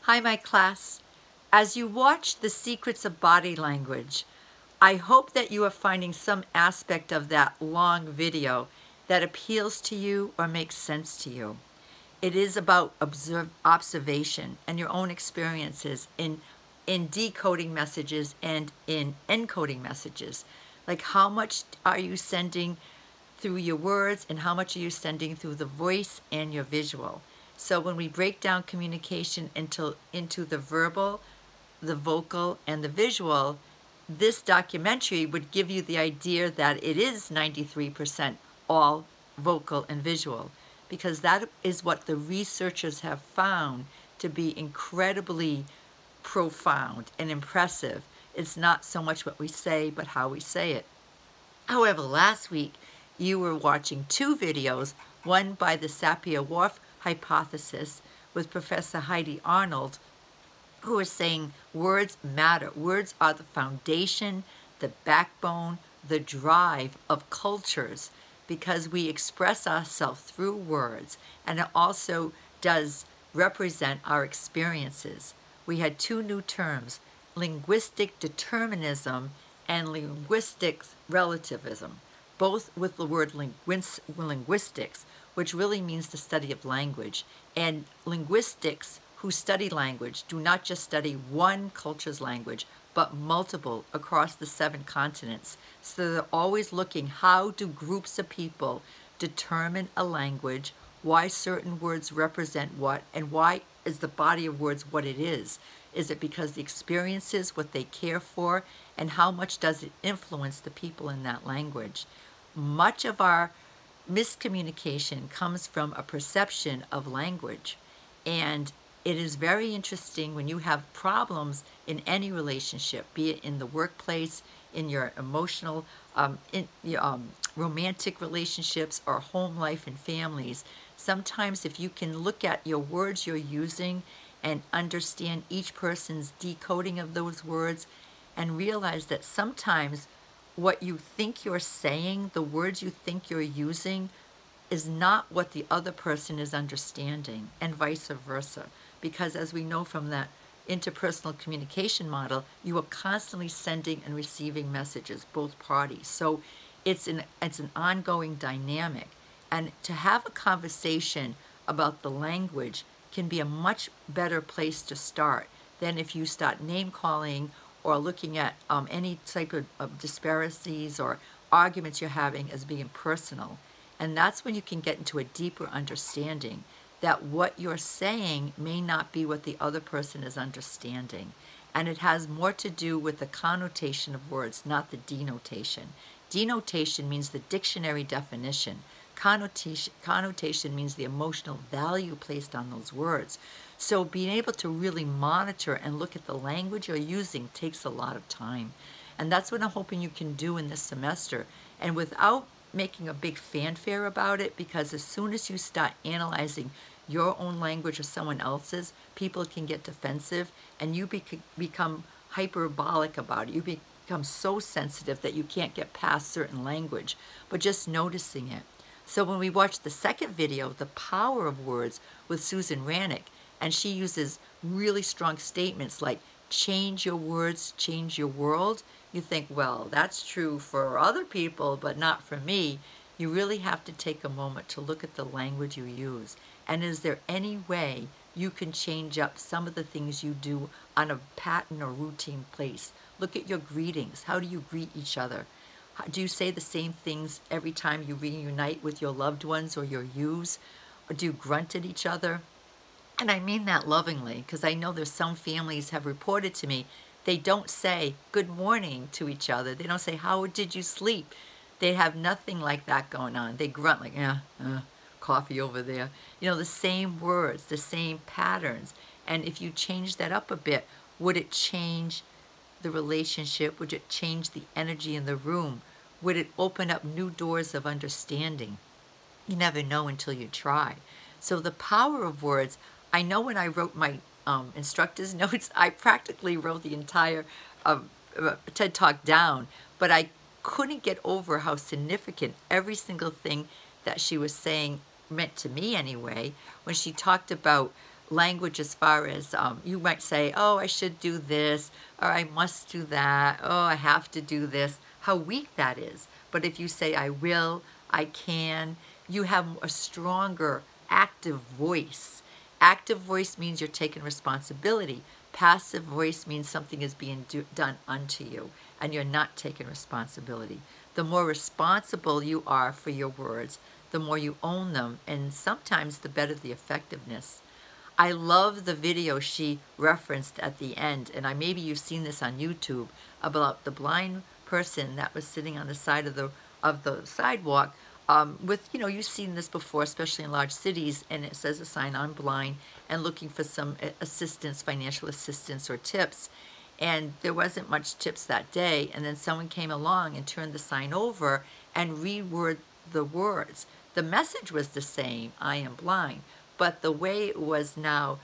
Hi, my class. As you watch The Secrets of Body Language, I hope that you are finding some aspect of that long video that appeals to you or makes sense to you. It is about observation and your own experiences in decoding messages and in encoding messages. Like, how much are you sending through your words and how much are you sending through the voice and your visual? So when we break down communication into the verbal, the vocal, and the visual, this documentary would give you the idea that it is 93% all vocal and visual, because that is what the researchers have found to be incredibly profound and impressive. It's not so much what we say, but how we say it. However, last week you were watching two videos, one by the Sapir-Whorf hypothesis with Professor Heidi Arnold, who is saying words matter. Words are the foundation, the backbone, the drive of cultures, because we express ourselves through words, and it also does represent our experiences. We had two new terms, linguistic determinism and linguistic relativism, both with the word linguistics, which really means the study of language. And linguistics who study language do not just study one culture's language, but multiple across the 7 continents. So they're always looking, how do groups of people determine a language, why certain words represent what, and why is the body of words what it is? Is it because the experiences, what they care for, and how much does it influence the people in that language? Much of our miscommunication comes from a perception of language. And it is very interesting when you have problems in any relationship, be it in the workplace, in your emotional, romantic relationships, or home life and families. Sometimes if you can look at your words you're using and understand each person's decoding of those words and realize that sometimes what you think you're saying, the words you think you're using, is not what the other person is understanding, and vice versa. Because as we know from that interpersonal communication model, you are constantly sending and receiving messages, both parties. So it's an ongoing dynamic. And to have a conversation about the language can be a much better place to start than if you start name calling or looking at any type of disparities or arguments you're having as being personal. And that's when you can get into a deeper understanding that what you're saying may not be what the other person is understanding. And it has more to do with the connotation of words, not the denotation. Denotation means the dictionary definition. Connotation means the emotional value placed on those words. So being able to really monitor and look at the language you're using takes a lot of time. And that's what I'm hoping you can do in this semester. And without making a big fanfare about it, because as soon as you start analyzing your own language or someone else's, people can get defensive and you become hyperbolic about it. You become so sensitive that you can't get past certain language, but just noticing it. So when we watch the second video, The Power of Words with Susan Rannick, and she uses really strong statements like, change your words, change your world, you think, well, that's true for other people, but not for me. You really have to take a moment to look at the language you use. And is there any way you can change up some of the things you do on a pattern or routine place? Look at your greetings. How do you greet each other? Do you say the same things every time you reunite with your loved ones or your yous? Or do you grunt at each other? And I mean that lovingly, because I know there's some families have reported to me they don't say good morning to each other. They don't say, how did you sleep? They have nothing like that going on. They grunt like, yeah, coffee over there. You know, the same words, the same patterns. And if you change that up a bit, would it change the relationship? Would it change the energy in the room? Would it open up new doors of understanding? You never know until you try. So the power of words, I know when I wrote my instructor's notes, I practically wrote the entire TED Talk down, but I couldn't get over how significant every single thing that she was saying meant to me anyway, when she talked about language as far as you might say, oh, I should do this, or I must do that, oh, I have to do this, how weak that is. But if you say, I will, I can, you have a stronger active voice. Active voice means you're taking responsibility. Passive voice means something is being done unto you and you're not taking responsibility. The more responsible you are for your words, the more you own them, and sometimes the better the effectiveness. I love the video she referenced at the end, and maybe you've seen this on YouTube, about the blind person that was sitting on the side of the sidewalk with, you've seen this before, especially in large cities, and it says a sign, I'm blind, and looking for some assistance, financial assistance or tips. And there wasn't much tips that day, and then someone came along and turned the sign over and reworded the words. The message was the same, I am blind, but the way it was now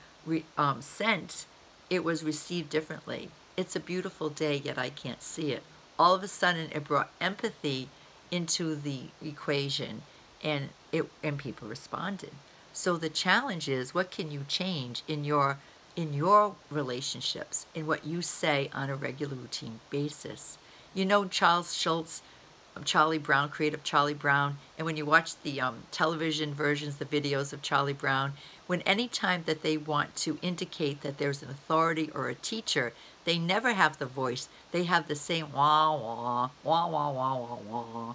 sent, it was received differently. It's a beautiful day, yet I can't see it. All of a sudden, it brought empathy into the equation, and people responded. So the challenge is, what can you change in your relationships, in what you say on a regular routine basis? Charles Schulz, Charlie Brown, creative Charlie Brown, and when you watch the television versions, the videos of Charlie Brown, when any time that they want to indicate that there's an authority or a teacher, they never have the voice. They have the same wah, wah, wah, wah, wah, wah, wah.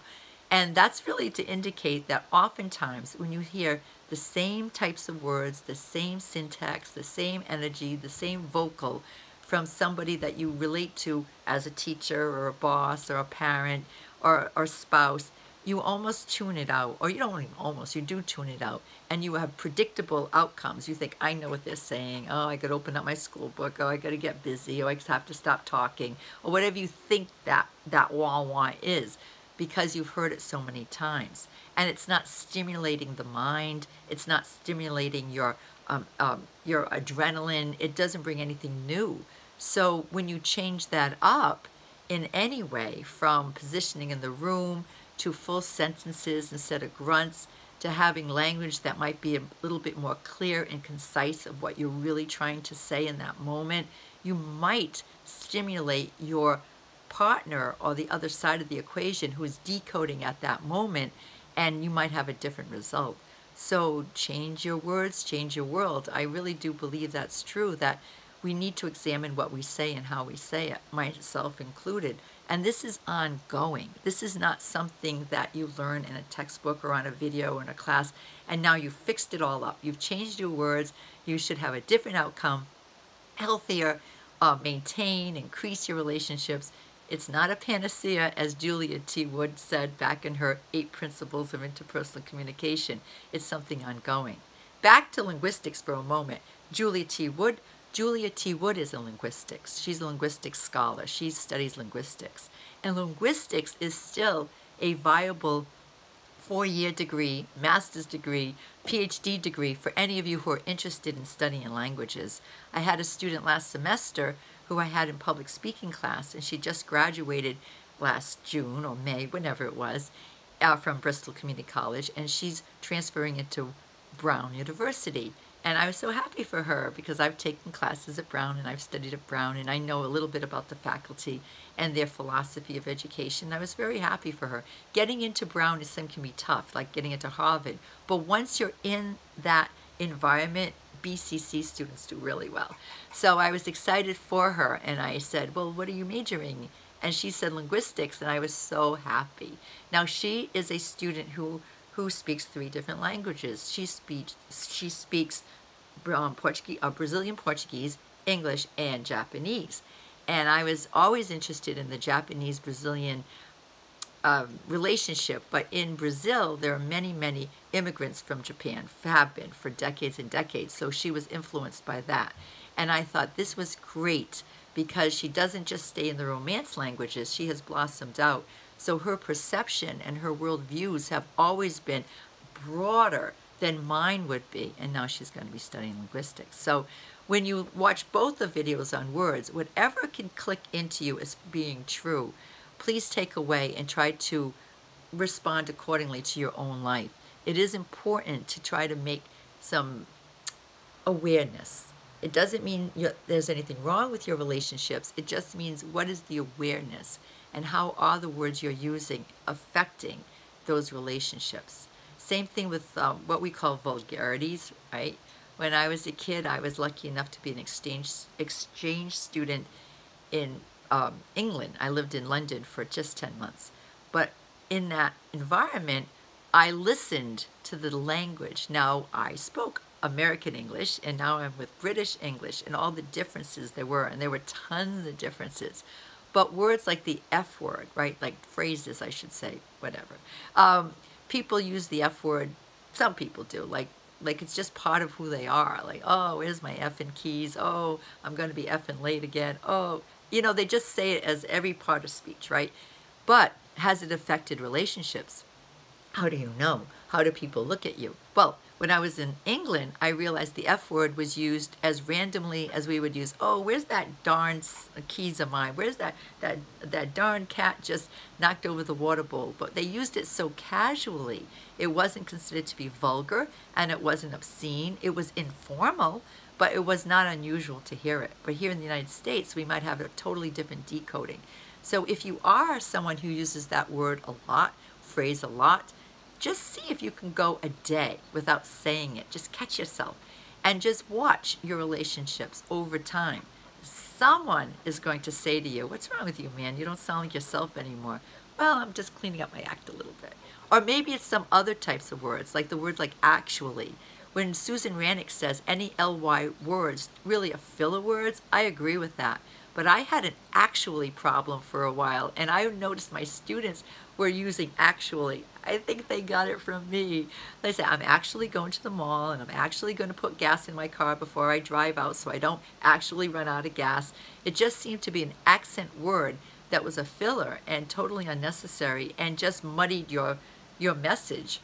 And that's really to indicate that oftentimes when you hear the same types of words, the same syntax, the same energy, the same vocal from somebody that you relate to as a teacher or a boss or a parent or spouse, you almost tune it out. Or you don't even almost, you do tune it out. And you have predictable outcomes. You think, I know what they're saying. Oh, I could open up my school book. Oh, I got to get busy. Oh, I just have to stop talking. Or whatever you think that wah-wah is, because you've heard it so many times. And it's not stimulating the mind. It's not stimulating your adrenaline. It doesn't bring anything new. So when you change that up in any way, from positioning in the room to full sentences instead of grunts, to having language that might be a little bit more clear and concise of what you're really trying to say in that moment, you might stimulate your partner or the other side of the equation who is decoding at that moment, and you might have a different result. So change your words, change your world. I really do believe that's true, that we need to examine what we say and how we say it, myself included. And this is ongoing. This is not something that you learn in a textbook or on a video or in a class, and now you've fixed it all up. You've changed your words. You should have a different outcome, healthier, maintain, increase your relationships. It's not a panacea, as Julia T. Wood said back in her 8 Principles of Interpersonal Communication. It's something ongoing. Back to linguistics for a moment. Julia T. Wood is a linguistics. She's a linguistics scholar. She studies linguistics. And linguistics is still a viable 4-year degree, master's degree, PhD degree for any of you who are interested in studying languages. I had a student last semester who I had in public speaking class, and she just graduated last June or May, whenever it was, from Bristol Community College, and she's transferring into Brown University. And I was so happy for her, because I've taken classes at Brown and I've studied at Brown, and I know a little bit about the faculty and their philosophy of education. I was very happy for her. Getting into Brown can be tough, like getting into Harvard. But once you're in that environment, BCC students do really well. So I was excited for her, and I said, well, what are you majoring? And she said linguistics, and I was so happy. Now, she is a student who speaks 3 different languages. She speaks Brazilian Portuguese, English, and Japanese. And I was always interested in the Japanese-Brazilian relationship. But in Brazil, there are many, many immigrants from Japan, have been for decades and decades. So she was influenced by that. And I thought this was great, because she doesn't just stay in the Romance languages. She has blossomed out. So her perception and her worldviews have always been broader than mine would be. And now she's going to be studying linguistics. So when you watch both the videos on words, whatever can click into you as being true, please take away and try to respond accordingly to your own life. It is important to try to make some awareness. It doesn't mean there's anything wrong with your relationships. It just means what is the awareness and how are the words you're using affecting those relationships. Same thing with what we call vulgarities, right? When I was a kid, I was lucky enough to be an exchange student in England. I lived in London for just 10 months. But in that environment, I listened to the language. Now, I spoke American English, and now I'm with British English, and all the differences there were, and there were tons of differences. But words like the F word, right, like phrases, I should say, whatever. People use the F word, some people do, like it's just part of who they are. Like, oh, where's my effing keys? Oh, I'm going to be effing late again. Oh, they just say it as every part of speech, right? But has it affected relationships? How do you know? How do people look at you? Well, when I was in England, I realized the F word was used as randomly as we would use, oh, where's that darn keys of mine? Where's that darn cat just knocked over the water bowl? But they used it so casually. It wasn't considered to be vulgar, and it wasn't obscene. It was informal, but it was not unusual to hear it. But here in the United States, we might have a totally different decoding. So if you are someone who uses that word a lot, phrase a lot, just see if you can go a day without saying it. Just catch yourself and just watch your relationships over time. Someone is going to say to you, what's wrong with you, man? You don't sound like yourself anymore. Well, I'm just cleaning up my act a little bit. Or maybe it's some other types of words, like the words like actually. When Susan Rannick says any ly words really are filler words, I agree with that. But I had an actually problem for a while, and I noticed my students were using actually. I think they got it from me. They say, I'm actually going to the mall, and I'm actually going to put gas in my car before I drive out so I don't actually run out of gas. It just seemed to be an accent word that was a filler and totally unnecessary and just muddied your message.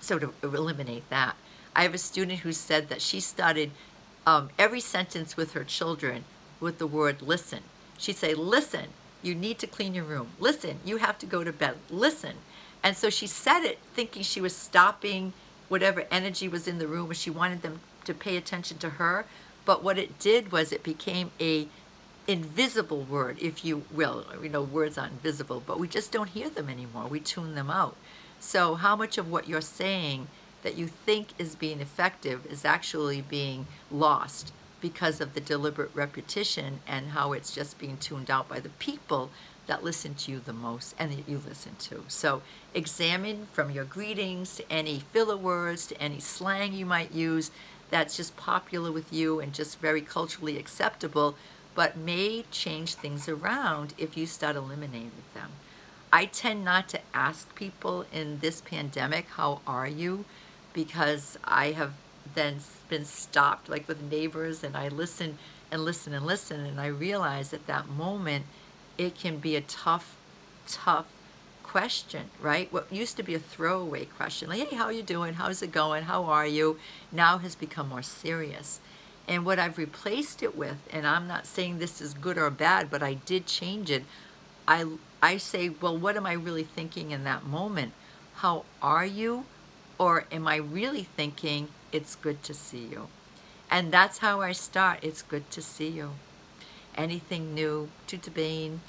So to eliminate that, I have a student who said that she started every sentence with her children with the word listen. She'd say, listen, you need to clean your room. Listen, you have to go to bed. Listen. And so she said it thinking she was stopping whatever energy was in the room, and she wanted them to pay attention to her. But what it did was it became a invisible word, if you will. Words aren't invisible, but we just don't hear them anymore. We tune them out. So how much of what you're saying that you think is being effective is actually being lost because of the deliberate repetition and how it's just being tuned out by the people that listen to you the most and that you listen to. So examine from your greetings to any filler words to any slang you might use that's just popular with you and just very culturally acceptable, but may change things around if you start eliminating them. I tend not to ask people in this pandemic, how are you? Because I have then been stopped, like with neighbors, and I listen and listen and listen, and I realize at that moment it can be a tough question, right? What used to be a throwaway question, like, hey, how are you doing? How's it going? How are you? Now has become more serious. And what I've replaced it with, and I'm not saying this is good or bad, but I did change it. I say, well, what am I really thinking in that moment? How are you? Or am I really thinking, it's good to see you? And that's how I start. It's good to see you. Anything new? Tuta Bain.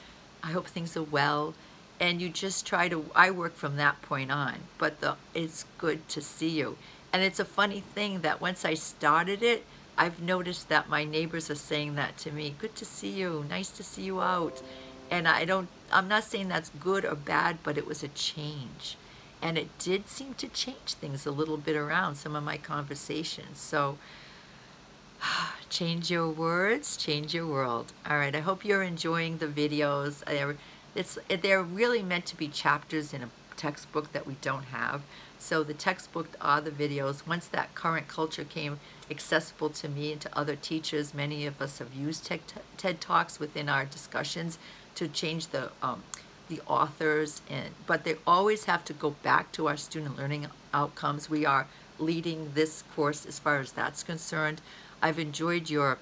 I hope things are well. And you just try to, I work from that point on. But it's good to see you. And it's a funny thing that once I started it, I've noticed that my neighbors are saying that to me. Good to see you. Nice to see you out. And I'm not saying that's good or bad, but it was a change. And it did seem to change things a little bit around some of my conversations. So change your words, change your world. All right, I hope you're enjoying the videos. They're really meant to be chapters in a textbook that we don't have. So the textbook are the videos. Once that current culture came accessible to me and to other teachers, many of us have used TED Talks within our discussions to change the authors, but they always have to go back to our student learning outcomes. We are leading this course as far as that's concerned. I've enjoyed your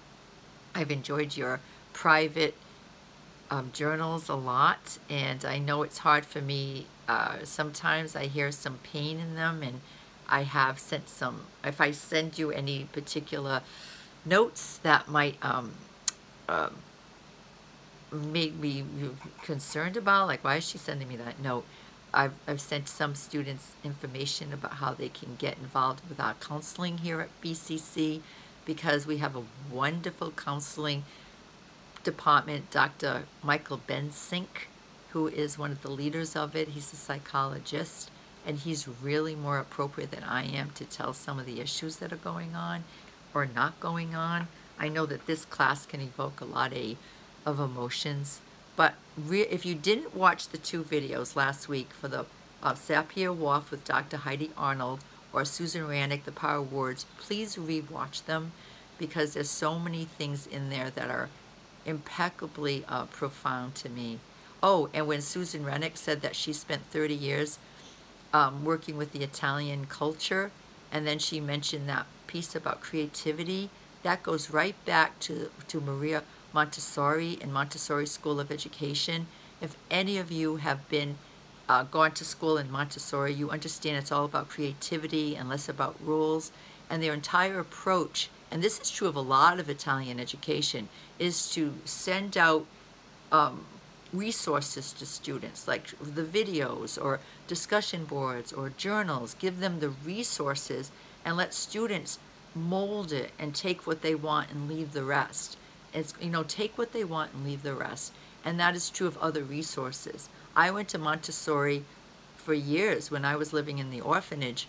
private journals a lot, and I know it's hard for me. Sometimes I hear some pain in them, and I have sent some, if I send you any particular notes that might make me concerned about, like, why is she sending me that note? I've sent some students information about how they can get involved with our counseling here at BCC, because we have a wonderful counseling department. Dr. Michael Bensink, who is one of the leaders of it, he's a psychologist, and he's really more appropriate than I am to tell some of the issues that are going on or not going on. I know that this class can evoke a lot of emotions, but if you didn't watch the 2 videos last week for the Sapir-Whorf with Dr. Heidi Arnold or Susan Rannick, The Power of Words, please re-watch them, because there's so many things in there that are impeccably profound to me. Oh, and when Susan Rennick said that she spent 30 years working with the Italian culture, and then she mentioned that piece about creativity, that goes right back to Maria Montessori and Montessori School of Education. If any of you have been gone to school in Montessori, you understand it's all about creativity and less about rules. And their entire approach, and this is true of a lot of Italian education, is to send out resources to students, like the videos or discussion boards or journals. Give them the resources and let students mold it and take what they want and leave the rest. It's, you know, take what they want and leave the rest. And that is true of other resources. I went to Montessori for years when I was living in the orphanage.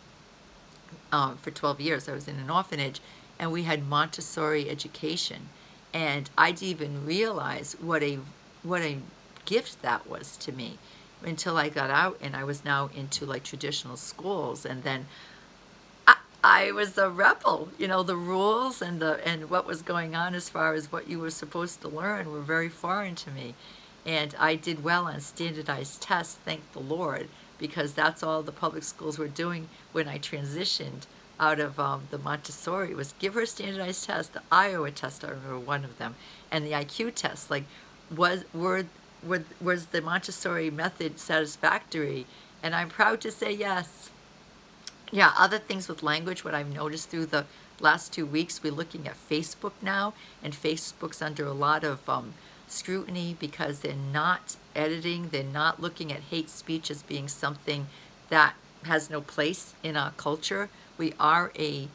For 12 years I was in an orphanage, and we had Montessori education, and I didn't even realize what a gift that was to me until I got out and I was now into like traditional schools. And then I was a rebel. You know, the rules and what was going on as far as what you were supposed to learn were very foreign to me. And I did well on standardized tests, thank the Lord, because that's all the public schools were doing when I transitioned out of the Montessori, was give her standardized tests. The Iowa test, I remember one of them, and the IQ test. Like, was the Montessori method satisfactory? And I'm proud to say yes. Yeah, other things with language, what I've noticed through the last 2 weeks, we're looking at Facebook now, and Facebook's under a lot of scrutiny because they're not editing, they're not looking at hate speech as being something that has no place in our culture. We are a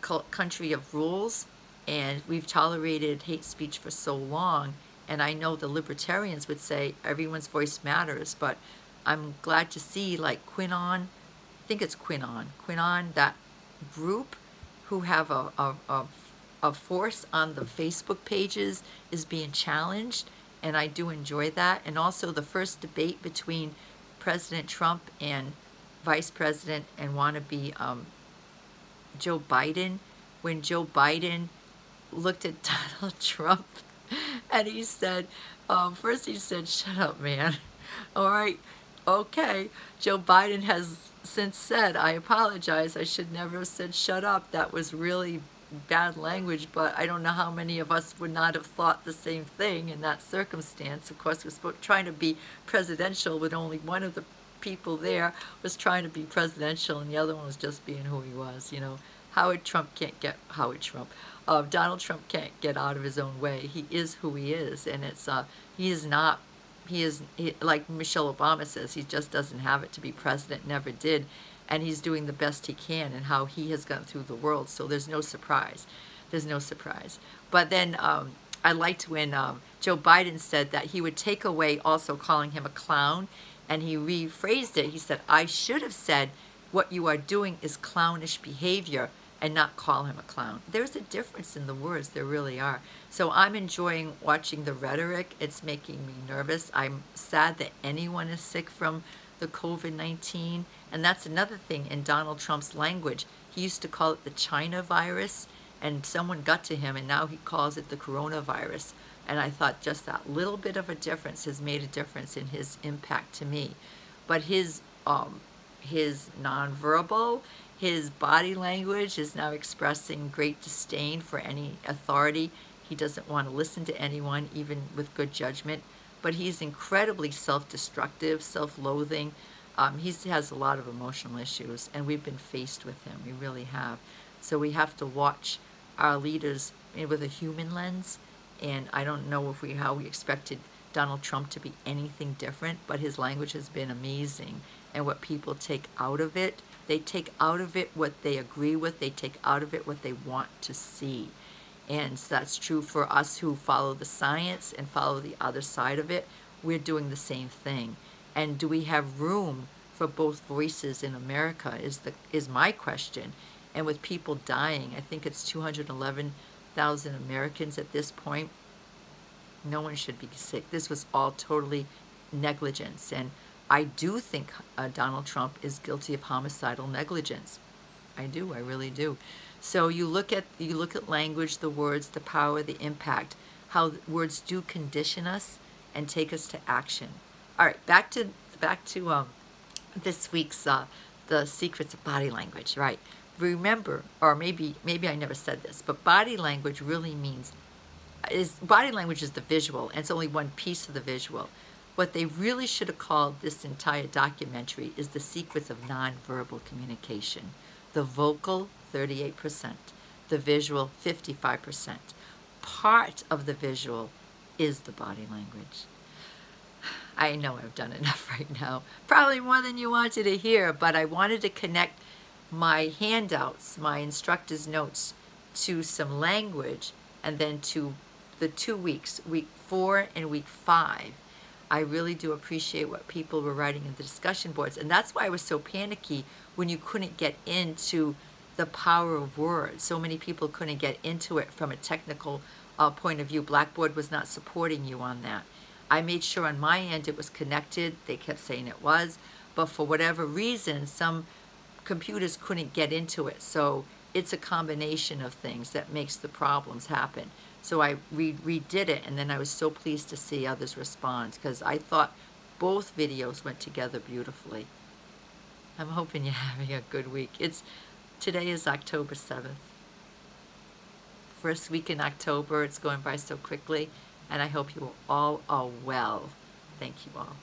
country of rules, and we've tolerated hate speech for so long. And I know the libertarians would say everyone's voice matters, but I'm glad to see, like, Quinon, I think it's Quinon, that group who have a force on the Facebook pages is being challenged, and I do enjoy that. And also the first debate between President Trump and Vice President and wannabe Joe Biden, when Joe Biden looked at Donald Trump and he said, first he said, "Shut up, man." All right, okay. Joe Biden has since said, "I apologize, I should never have said shut up. That was really bad language," but I don't know how many of us would not have thought the same thing in that circumstance. Of course, we're trying to be presidential, but only one of the people there was trying to be presidential, and the other one was just being who he was. You know, Donald Trump can't get out of his own way. He is who he is, and it's like Michelle Obama says, he just doesn't have it to be president, never did, and he's doing the best he can and how he has gone through the world. So there's no surprise. There's no surprise. But then I liked when Joe Biden said that he would take away also calling him a clown, and he rephrased it. He said, "I should have said what you are doing is clownish behavior," and not call him a clown. There's a difference in the words, there really are. So I'm enjoying watching the rhetoric. It's making me nervous. I'm sad that anyone is sick from the COVID-19, and that's another thing in Donald Trump's language. He used to call it the China virus, and someone got to him, and now he calls it the coronavirus. And I thought just that little bit of a difference has made a difference in his impact to me. But his nonverbal, his body language is now expressing great disdain for any authority. He doesn't want to listen to anyone, even with good judgment. But he's incredibly self-destructive, self-loathing. He has a lot of emotional issues, and we've been faced with him. We really have. So we have to watch our leaders with a human lens. And I don't know how we expected Donald Trump to be anything different, but his language has been amazing. And what people take out of it, they take out of it what they agree with. They take out of it what they want to see. And that's true for us who follow the science and follow the other side of it. We're doing the same thing. And do we have room for both voices in America is my question. And with people dying, I think it's 211,000 Americans at this point. No one should be sick. This was all totally negligence. And I do think Donald Trump is guilty of homicidal negligence. I do. I really do. So you look at language, the words, the power, the impact, how words do condition us and take us to action. All right, back to this week's the secrets of body language. Right. Remember, or maybe I never said this, but body language really means body language is the visual, and it's only one piece of the visual. What they really should have called this entire documentary is the secrets of nonverbal communication. The vocal, 38%. The visual, 55%. Part of the visual is the body language. I know I've done enough right now. Probably more than you wanted to hear, but I wanted to connect my handouts, my instructor's notes, to some language, and then to the 2 weeks, week 4 and week 5. I really do appreciate what people were writing in the discussion boards. And that's why I was so panicky when you couldn't get into the power of words. So many people couldn't get into it from a technical point of view. Blackboard was not supporting you on that. I made sure on my end it was connected. They kept saying it was. But for whatever reason, some computers couldn't get into it. So it's a combination of things that makes the problems happen. So I redid it, and then I was so pleased to see others respond, because I thought both videos went together beautifully. I'm hoping you're having a good week. Today is October 7th. First week in October. It's going by so quickly, and I hope you all are well. Thank you all.